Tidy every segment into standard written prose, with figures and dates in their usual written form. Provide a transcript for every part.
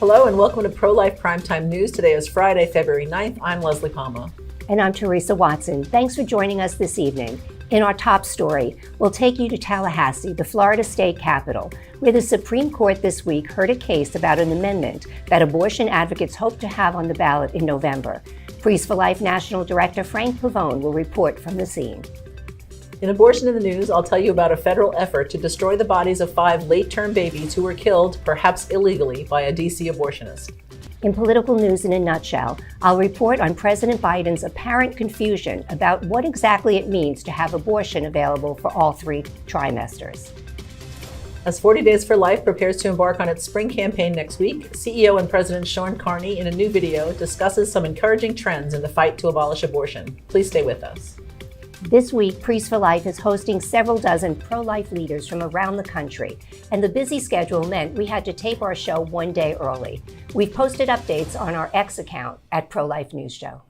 Hello and welcome to Pro-Life Primetime News. Today is Friday, February 9th. I'm Leslie Palma. And I'm Teresa Watson. Thanks for joining us this evening. In our top story, we'll take you to Tallahassee, the Florida state capital, where the Supreme Court this week heard a case about an amendment that abortion advocates hope to have on the ballot in November. Priests for Life National Director Frank Pavone will report from the scene. In Abortion in the News, I'll tell you about a federal effort to destroy the bodies of 5 late-term babies who were killed, perhaps illegally, by a D.C. abortionist. In political news in a nutshell, I'll report on President Biden's apparent confusion about what exactly it means to have abortion available for all 3 trimesters. As 40 Days for Life prepares to embark on its spring campaign next week, CEO and President Sean Carney, in a new video, discusses some encouraging trends in the fight to abolish abortion. Please stay with us. This week, Priests for Life is hosting several dozen pro-life leaders from around the country, and the busy schedule meant we had to tape our show one day early. We've posted updates on our X account at Pro-Life News Show.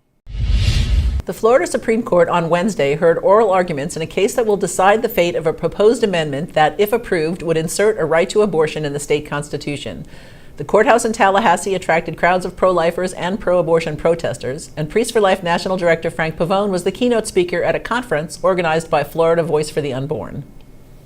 The Florida Supreme Court on Wednesday heard oral arguments in a case that will decide the fate of a proposed amendment that, if approved, would insert a right to abortion in the state constitution. The courthouse in Tallahassee attracted crowds of pro-lifers and pro-abortion protesters, and Priests for Life National Director Frank Pavone was the keynote speaker at a conference organized by Florida Voice for the Unborn.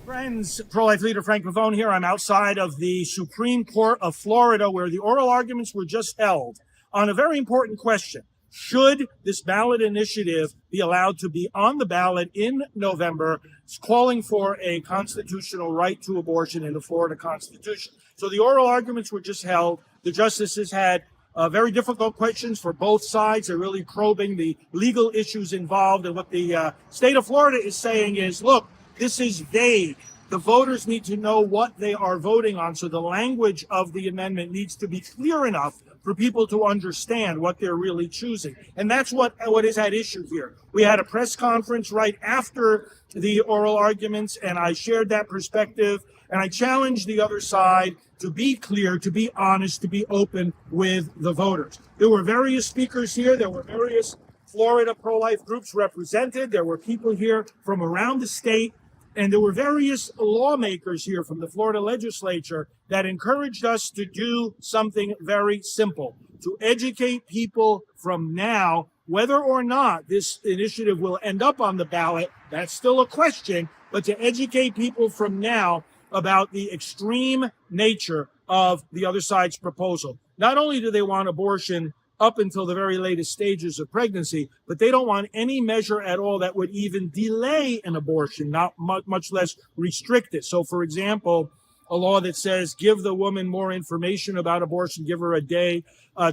Friends, pro-life leader Frank Pavone here. I'm outside of the Supreme Court of Florida, where the oral arguments were just held on a very important question. Should this ballot initiative be allowed to be on the ballot in November, calling for a constitutional right to abortion in the Florida Constitution? So the oral arguments were just held. The justices had very difficult questions for both sides. They're really probing the legal issues involved. And what the state of Florida is saying is, look, this is vague. The voters need to know what they are voting on. So the language of the amendment needs to be clear enough for people to understand what they're really choosing. And that's what is at issue here. We had a press conference right after the oral arguments, and I shared that perspective. And I challenged the other side to be clear, to be honest, to be open with the voters. There were various speakers here. There were various Florida pro-life groups represented. There were people here from around the state. And there were various lawmakers here from the Florida legislature that encouraged us to do something very simple, to educate people from now, whether or not this initiative will end up on the ballot. That's still a question, but to educate people from now about the extreme nature of the other side's proposal. Not only do they want abortion up until the very latest stages of pregnancy, but they don't want any measure at all that would even delay an abortion, not much less restrict it. So, for example, a law that says give the woman more information about abortion, give her a day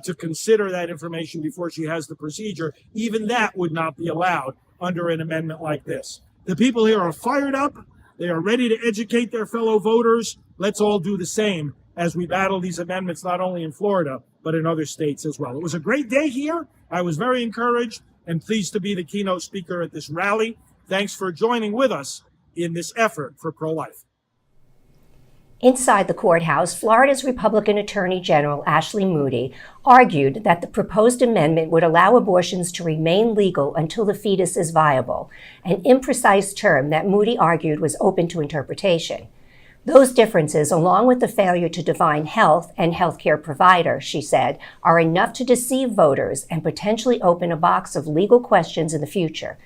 to consider that information before she has the procedure, even that would not be allowed under an amendment like this. The people here are fired up. They are ready to educate their fellow voters. Let's all do the same as we battle these amendments, not only in Florida, but in other states as well. It was a great day here. I was very encouraged and pleased to be the keynote speaker at this rally. Thanks for joining with us in this effort for pro-life. Inside the courthouse, Florida's Republican Attorney General Ashley Moody argued that the proposed amendment would allow abortions to remain legal until the fetus is viable, an imprecise term that Moody argued was open to interpretation. Those differences, along with the failure to define health and healthcare provider, she said, are enough to deceive voters and potentially open a box of legal questions in the future.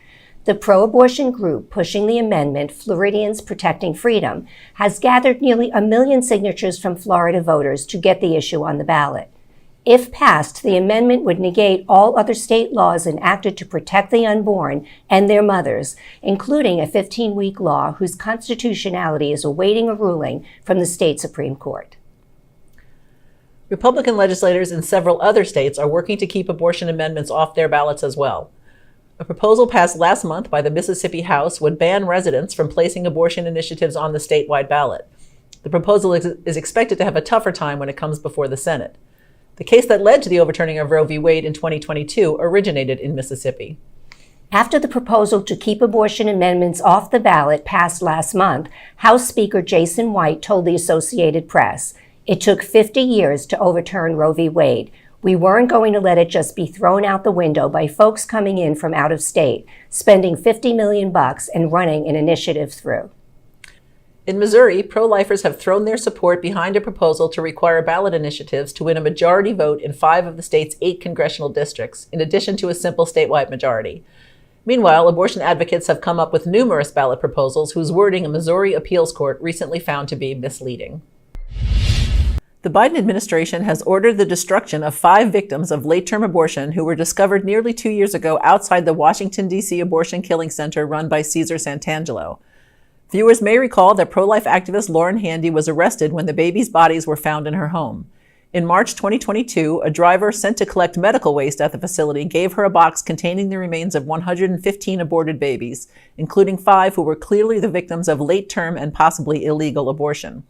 The pro-abortion group pushing the amendment, Floridians Protecting Freedom, has gathered nearly 1 million signatures from Florida voters to get the issue on the ballot. If passed, the amendment would negate all other state laws enacted to protect the unborn and their mothers, including a 15-week law whose constitutionality is awaiting a ruling from the state Supreme Court. Republican legislators in several other states are working to keep abortion amendments off their ballots as well. A proposal passed last month by the Mississippi House would ban residents from placing abortion initiatives on the statewide ballot. The proposal is expected to have a tougher time when it comes before the Senate. The case that led to the overturning of Roe v. Wade in 2022 originated in Mississippi. After the proposal to keep abortion amendments off the ballot passed last month, House Speaker Jason White told the Associated Press, "It took 50 years to overturn Roe v. Wade. We weren't going to let it just be thrown out the window by folks coming in from out of state, spending $50 million and running an initiative through." In Missouri, pro-lifers have thrown their support behind a proposal to require ballot initiatives to win a majority vote in 5 of the state's 8 congressional districts, in addition to a simple statewide majority. Meanwhile, abortion advocates have come up with numerous ballot proposals whose wording a Missouri appeals court recently found to be misleading. The Biden administration has ordered the destruction of 5 victims of late-term abortion who were discovered nearly 2 years ago outside the Washington, D.C. abortion killing center run by Cesar Santangelo. Viewers may recall that pro-life activist Lauren Handy was arrested when the babies' bodies were found in her home. In March 2022, a driver sent to collect medical waste at the facility gave her a box containing the remains of 115 aborted babies, including 5 who were clearly the victims of late-term and possibly illegal abortion.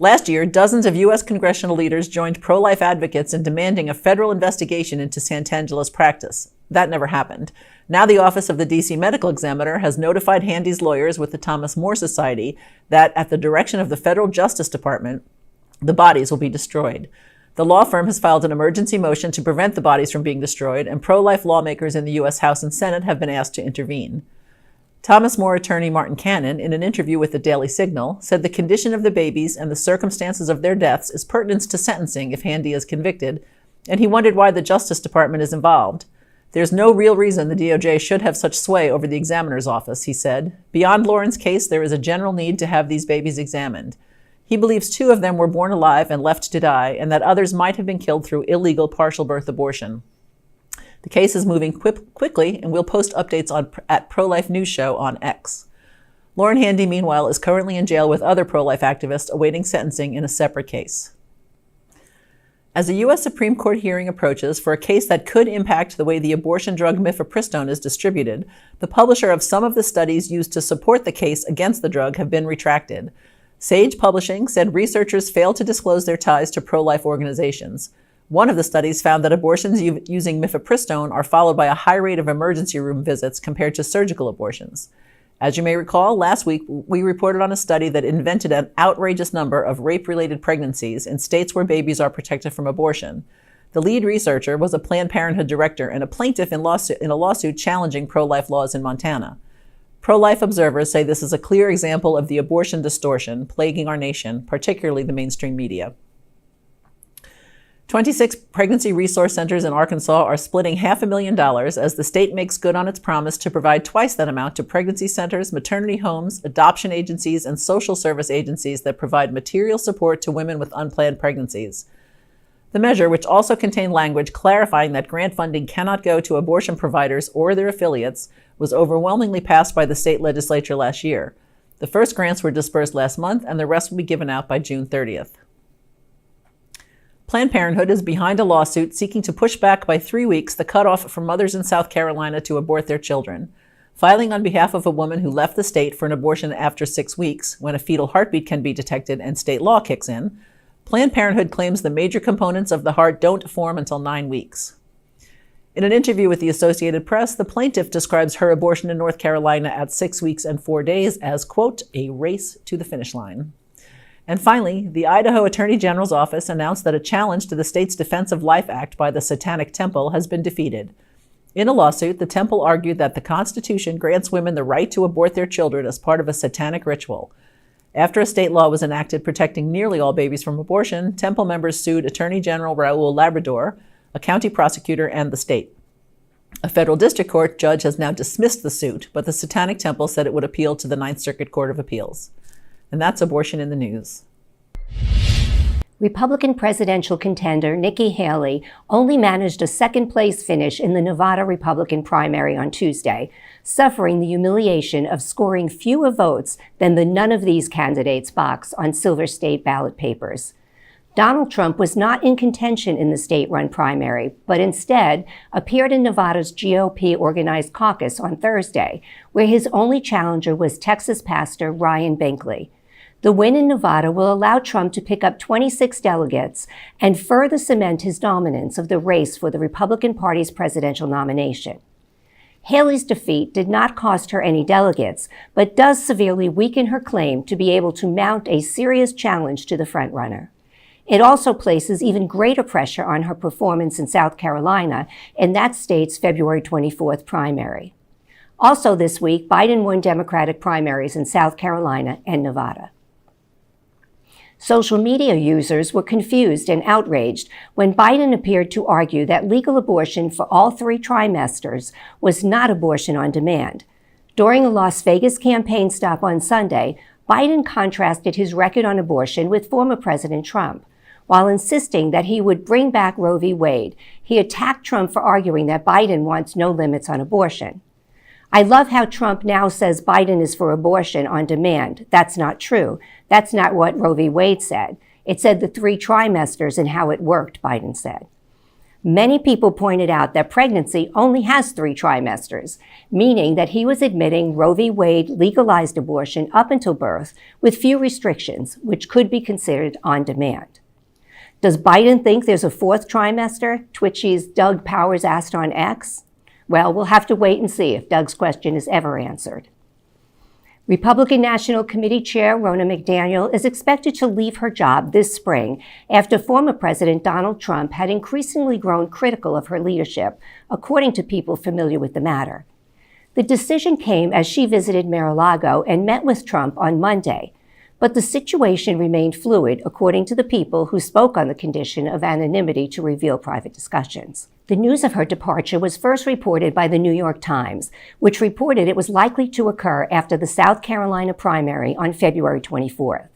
Last year, dozens of U.S. congressional leaders joined pro-life advocates in demanding a federal investigation into Santangelo's practice. That never happened. Now the Office of the D.C. Medical Examiner has notified Handy's lawyers with the Thomas More Society that, at the direction of the Federal Justice Department, the bodies will be destroyed. The law firm has filed an emergency motion to prevent the bodies from being destroyed, and pro-life lawmakers in the U.S. House and Senate have been asked to intervene. Thomas More attorney Martin Cannon, in an interview with the Daily Signal, said the condition of the babies and the circumstances of their deaths is pertinent to sentencing if Handy is convicted, and he wondered why the Justice Department is involved. There's no real reason the DOJ should have such sway over the examiner's office, he said. Beyond Lauren's case, there is a general need to have these babies examined. He believes 2 of them were born alive and left to die, and that others might have been killed through illegal partial birth abortion. The case is moving quickly, and we'll post updates at Pro-Life News Show on X. Lauren Handy, meanwhile, is currently in jail with other pro-life activists awaiting sentencing in a separate case. As a U.S. Supreme Court hearing approaches for a case that could impact the way the abortion drug mifepristone is distributed, the publisher of some of the studies used to support the case against the drug have been retracted. Sage Publishing said researchers failed to disclose their ties to pro-life organizations. One of the studies found that abortions using mifepristone are followed by a high rate of emergency room visits compared to surgical abortions. As you may recall, last week we reported on a study that invented an outrageous number of rape-related pregnancies in states where babies are protected from abortion. The lead researcher was a Planned Parenthood director and a plaintiff in a lawsuit challenging pro-life laws in Montana. Pro-life observers say this is a clear example of the abortion distortion plaguing our nation, particularly the mainstream media. 26 pregnancy resource centers in Arkansas are splitting $500,000 as the state makes good on its promise to provide twice that amount to pregnancy centers, maternity homes, adoption agencies, and social service agencies that provide material support to women with unplanned pregnancies. The measure, which also contained language clarifying that grant funding cannot go to abortion providers or their affiliates, was overwhelmingly passed by the state legislature last year. The first grants were dispersed last month, and the rest will be given out by June 30th. Planned Parenthood is behind a lawsuit seeking to push back by 3 weeks the cutoff for mothers in South Carolina to abort their children. Filing on behalf of a woman who left the state for an abortion after 6 weeks, when a fetal heartbeat can be detected and state law kicks in, Planned Parenthood claims the major components of the heart don't form until 9 weeks. In an interview with the Associated Press, the plaintiff describes her abortion in North Carolina at 6 weeks and 4 days as, quote, a race to the finish line. And finally, the Idaho Attorney General's office announced that a challenge to the state's Defense of Life Act by the Satanic Temple has been defeated. In a lawsuit, the temple argued that the Constitution grants women the right to abort their children as part of a satanic ritual. After a state law was enacted protecting nearly all babies from abortion, temple members sued Attorney General Raul Labrador, a county prosecutor, and the state. A federal district court judge has now dismissed the suit, but the Satanic Temple said it would appeal to the Ninth Circuit Court of Appeals. And that's abortion in the news. Republican presidential contender Nikki Haley only managed a second-place finish in the Nevada Republican primary on Tuesday, suffering the humiliation of scoring fewer votes than the none of these candidates box on Silver State ballot papers. Donald Trump was not in contention in the state-run primary, but instead appeared in Nevada's GOP-organized caucus on Thursday, where his only challenger was Texas pastor Ryan Binkley. The win in Nevada will allow Trump to pick up 26 delegates and further cement his dominance of the race for the Republican Party's presidential nomination. Haley's defeat did not cost her any delegates, but does severely weaken her claim to be able to mount a serious challenge to the frontrunner. It also places even greater pressure on her performance in South Carolina in that state's February 24th primary. Also this week, Biden won Democratic primaries in South Carolina and Nevada. Social media users were confused and outraged when Biden appeared to argue that legal abortion for all 3 trimesters was not abortion on demand. During a Las Vegas campaign stop on Sunday, Biden contrasted his record on abortion with former President Trump. While insisting that he would bring back Roe v. Wade, he attacked Trump for arguing that Biden wants no limits on abortion. I love how Trump now says Biden is for abortion on demand. That's not true. That's not what Roe v. Wade said. It said the 3 trimesters and how it worked, Biden said. Many people pointed out that pregnancy only has 3 trimesters, meaning that he was admitting Roe v. Wade legalized abortion up until birth with few restrictions, which could be considered on demand. Does Biden think there's a 4th trimester? Twitchy's Doug Powers asked on X. Well, we'll have to wait and see if Doug's question is ever answered. Republican National Committee Chair Ronna McDaniel is expected to leave her job this spring after former President Donald Trump had increasingly grown critical of her leadership, according to people familiar with the matter. The decision came as she visited Mar-a-Lago and met with Trump on Monday, but the situation remained fluid, according to the people who spoke on the condition of anonymity to reveal private discussions. The news of her departure was first reported by the New York Times, which reported it was likely to occur after the South Carolina primary on February 24th.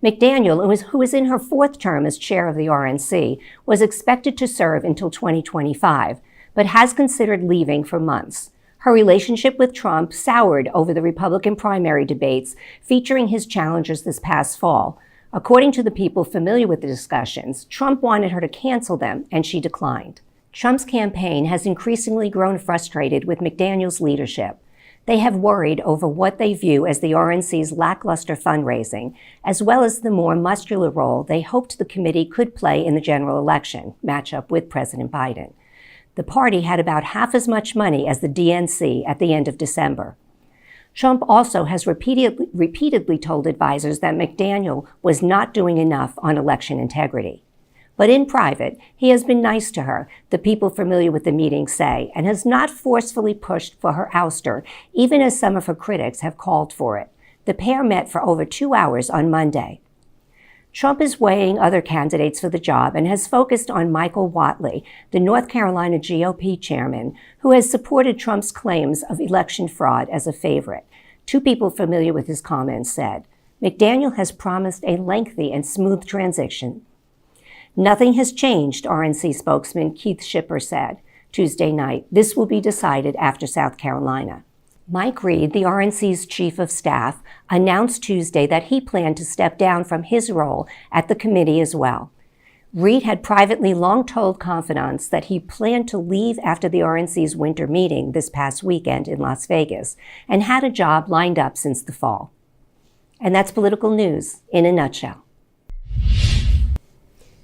McDaniel, who is in her 4th term as chair of the RNC, was expected to serve until 2025, but has considered leaving for months. Her relationship with Trump soured over the Republican primary debates featuring his challengers this past fall. According to the people familiar with the discussions, Trump wanted her to cancel them, and she declined. Trump's campaign has increasingly grown frustrated with McDaniel's leadership. They have worried over what they view as the RNC's lackluster fundraising, as well as the more muscular role they hoped the committee could play in the general election matchup with President Biden. The party had about half as much money as the DNC at the end of December. Trump also has repeatedly told advisors that McDaniel was not doing enough on election integrity. But in private, he has been nice to her, the people familiar with the meeting say, and has not forcefully pushed for her ouster, even as some of her critics have called for it. The pair met for over 2 hours on Monday. Trump is weighing other candidates for the job and has focused on Michael Whatley, the North Carolina GOP chairman, who has supported Trump's claims of election fraud as a favorite. 2 people familiar with his comments said, McDaniel has promised a lengthy and smooth transition. Nothing has changed, RNC spokesman Keith Schipper said Tuesday night. This will be decided after South Carolina. Mike Reed, the RNC's chief of staff, announced Tuesday that he planned to step down from his role at the committee as well. Reed had privately long told confidants that he planned to leave after the RNC's winter meeting this past weekend in Las Vegas and had a job lined up since the fall. And that's political news in a nutshell.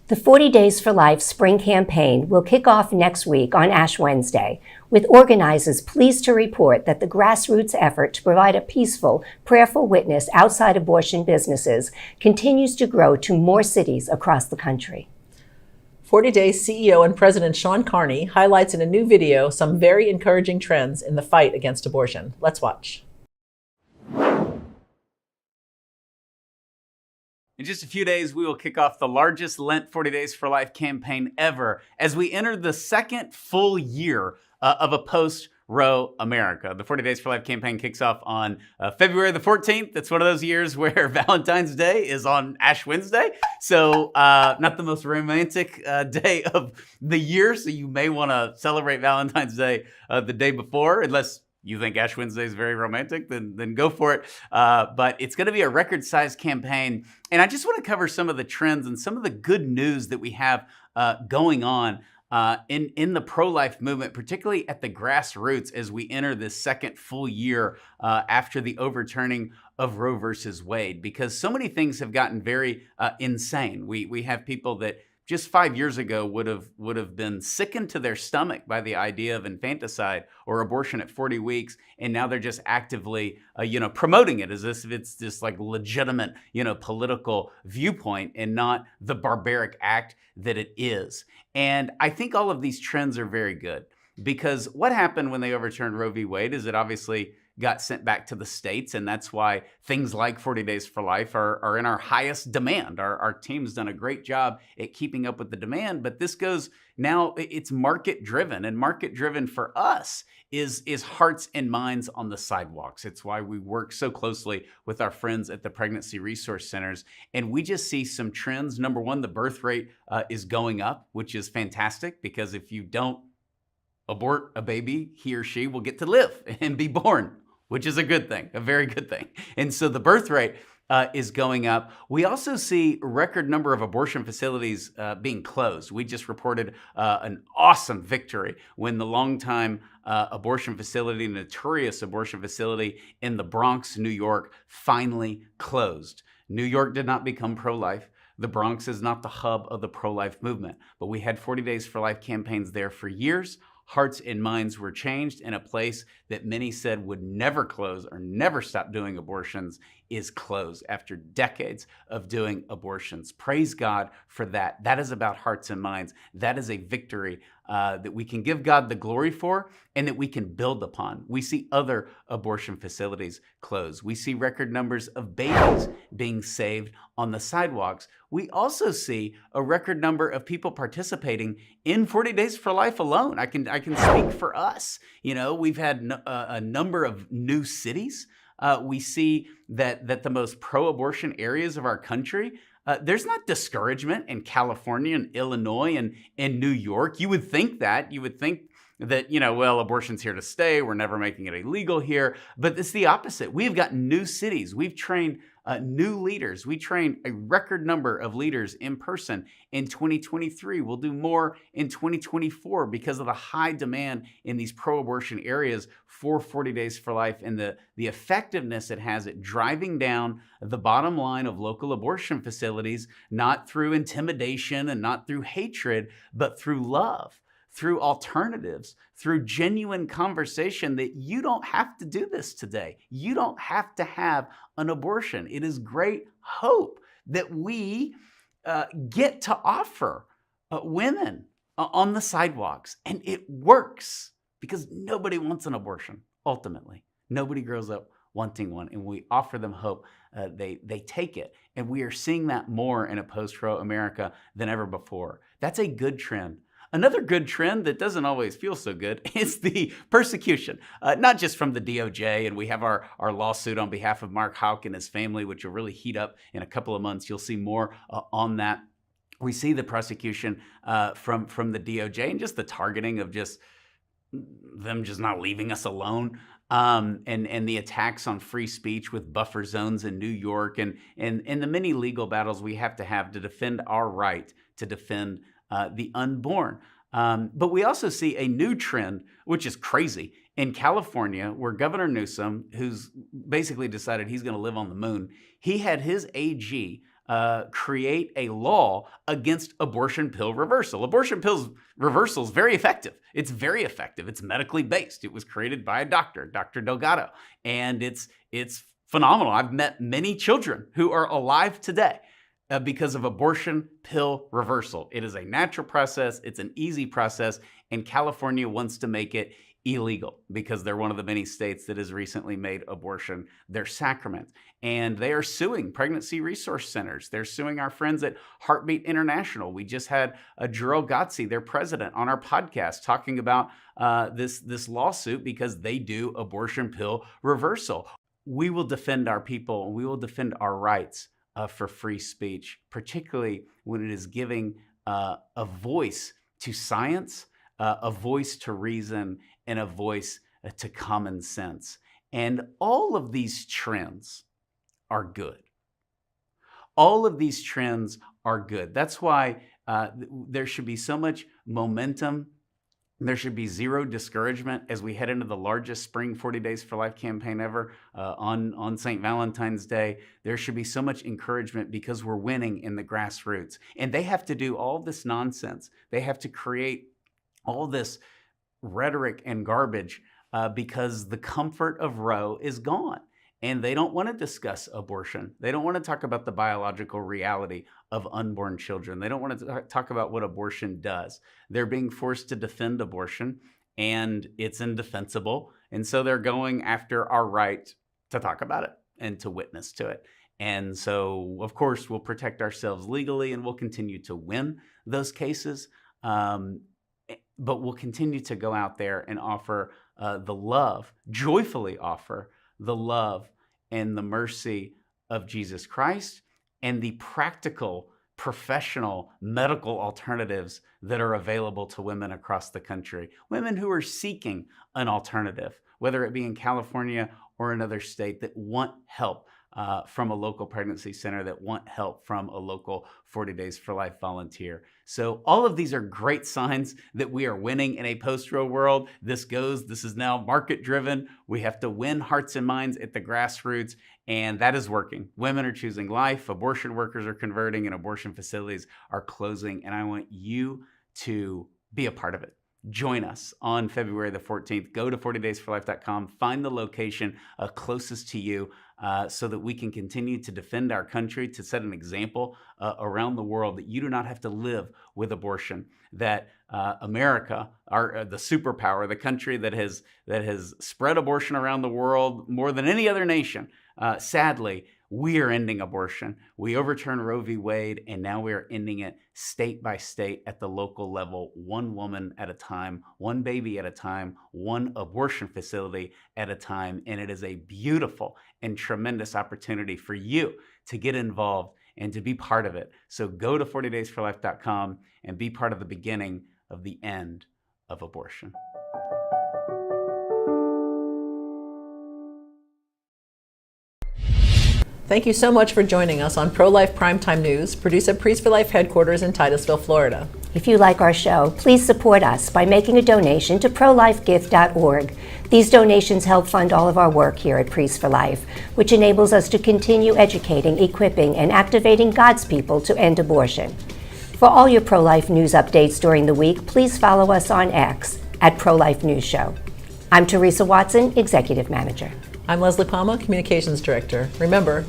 The 40 Days for Life spring campaign will kick off next week on Ash Wednesday, with organizers pleased to report that the grassroots effort to provide a peaceful, prayerful witness outside abortion businesses continues to grow to more cities across the country. 40 Days CEO and President Sean Carney highlights in a new video some very encouraging trends in the fight against abortion. Let's watch. In just a few days, we will kick off the largest Lent 40 Days for Life campaign ever as we enter the second full year of a post-Roe America. The 40 Days for Life campaign kicks off on February the 14th. It's one of those years where Valentine's Day is on Ash Wednesday. So not the most romantic day of the year. So you may want to celebrate Valentine's Day the day before, unless you think Ash Wednesday is very romantic, then go for it. But it's going to be a record-sized campaign. And I just want to cover some of the trends and some of the good news that we have going on in the pro-life movement, particularly at the grassroots as we enter this second full year after the overturning of Roe versus Wade. Because so many things have gotten very insane. We have people that just 5 years ago would have been sickened to their stomach by the idea of infanticide or abortion at 40 weeks, and now they're just actively, promoting it as if it's this like legitimate, political viewpoint and not the barbaric act that it is. And I think all of these trends are very good. because what happened when they overturned Roe v. Wade is it obviously got sent back to the states, and that's why things like 40 Days for Life are in our highest demand. Our team's done a great job at keeping up with the demand, but this goes now, it's market driven, and market driven for us is hearts and minds on the sidewalks. It's why we work so closely with our friends at the Pregnancy Resource Centers, and we just see some trends. Number one, the birth rate is going up, which is fantastic, because if you don't abort a baby, he or she will get to live and be born, which is a good thing, a very good thing. And so the birth rate is going up. We also see a record number of abortion facilities being closed. We just reported an awesome victory when the longtime abortion facility, notorious abortion facility in the Bronx, New York, finally closed. New York did not become pro-life. The Bronx is not the hub of the pro-life movement, but we had 40 Days for Life campaigns there for years. Hearts and minds were changed, and a place that many said would never close or never stop doing abortions is closed after decades of doing abortions. Praise God for that. That is about hearts and minds. That is a victory that we can give God the glory for and that we can build upon. We see other abortion facilities close. We see record numbers of babies being saved on the sidewalks. We also see a record number of people participating in 40 Days for Life alone. I can speak for us. You know, we've had a number of new cities. We see that the most pro-abortion areas of our country, there's not discouragement in California and Illinois and New York. You would think that. You would think that, you know, well, abortion's here to stay. We're never making it illegal here. But it's the opposite. We've got new cities. We've trained new leaders. We trained a record number of leaders in person in 2023. We'll do more in 2024 because of the high demand in these pro-abortion areas for 40 Days for Life and the effectiveness it has at driving down the bottom line of local abortion facilities, not through intimidation and not through hatred, but through love, through alternatives, through genuine conversation that you don't have to do this today. You don't have to have an abortion. It is great hope that we get to offer women on the sidewalks. And it works because nobody wants an abortion, ultimately. Nobody grows up wanting one. And we offer them hope. They take it. And we are seeing that more in a post-Roe America than ever before. That's a good trend. Another good trend that doesn't always feel so good is the persecution, not just from the DOJ, and we have our lawsuit on behalf of Mark Houck and his family, which will really heat up in a couple of months. You'll see more on that. We see the prosecution from the DOJ and just the targeting of just them just not leaving us alone. And the attacks on free speech with buffer zones in New York and the many legal battles we have to defend our right to defend the unborn. But we also see a new trend, which is crazy, in California, where Governor Newsom, who's basically decided he's going to live on the moon, he had his AG create a law against abortion pill reversal. Abortion pills reversal is very effective. It's very effective. It's medically based. It was created by a doctor, Dr. Delgado, and it's phenomenal. I've met many children who are alive today because of abortion pill reversal. It is a natural process. It's an easy process, and California wants to make it illegal because they're one of the many states that has recently made abortion their sacrament. And they are suing pregnancy resource centers. They're suing our friends at Heartbeat International. We just had Jerome Gotzi, their president, on our podcast talking about this lawsuit because they do abortion pill reversal. We will defend our people, and we will defend our rights for free speech, particularly when it is giving a voice to science, a voice to reason, and a voice to common sense. And all of these trends are good. All of these trends are good. That's why there should be so much momentum. There should be zero discouragement as we head into the largest spring 40 Days for Life campaign ever on St. Valentine's Day. There should be so much encouragement because we're winning in the grassroots. And they have to do all this nonsense. They have to create all this rhetoric and garbage because the comfort of Roe is gone. And they don't want to discuss abortion. They don't want to talk about the biological reality of unborn children. They don't want to talk about what abortion does. They're being forced to defend abortion. and it's indefensible. And so they're going after our right to talk about it and to witness to it. And so, of course, we'll protect ourselves legally and we'll continue to win those cases. But we'll continue to go out there and offer the love, joyfully offer the love and the mercy of Jesus Christ and the practical, professional, medical alternatives that are available to women across the country. Women who are seeking an alternative, whether it be in California or another state, that want help from a local pregnancy center, that want help from a local 40 Days for Life volunteer. So all of these are great signs that we are winning in a post-Roe world. This is now market-driven. We have to win hearts and minds at the grassroots, and that is working. Women are choosing life, abortion workers are converting, and abortion facilities are closing, and I want you to be a part of it. Join us on February the 14th. Go to 40daysforlife.com, find the location closest to you so that we can continue to defend our country, to set an example around the world that you do not have to live with abortion, that America, the superpower, the country that has spread abortion around the world more than any other nation, sadly, we are ending abortion. We overturned Roe v. Wade, and now we are ending it state by state at the local level, one woman at a time, one baby at a time, one abortion facility at a time. And it is a beautiful and tremendous opportunity for you to get involved and to be part of it. So go to 40daysforlife.com and be part of the beginning of the end of abortion. Thank you so much for joining us on Pro-Life Primetime News, produced at Priests for Life headquarters in Titusville, Florida. If you like our show, please support us by making a donation to prolifegift.org. These donations help fund all of our work here at Priests for Life, which enables us to continue educating, equipping, and activating God's people to end abortion. For all your pro-life news updates during the week, please follow us on X at Pro-Life News Show. I'm Teresa Watson, Executive Manager. I'm Leslie Palma, Communications Director. Remember,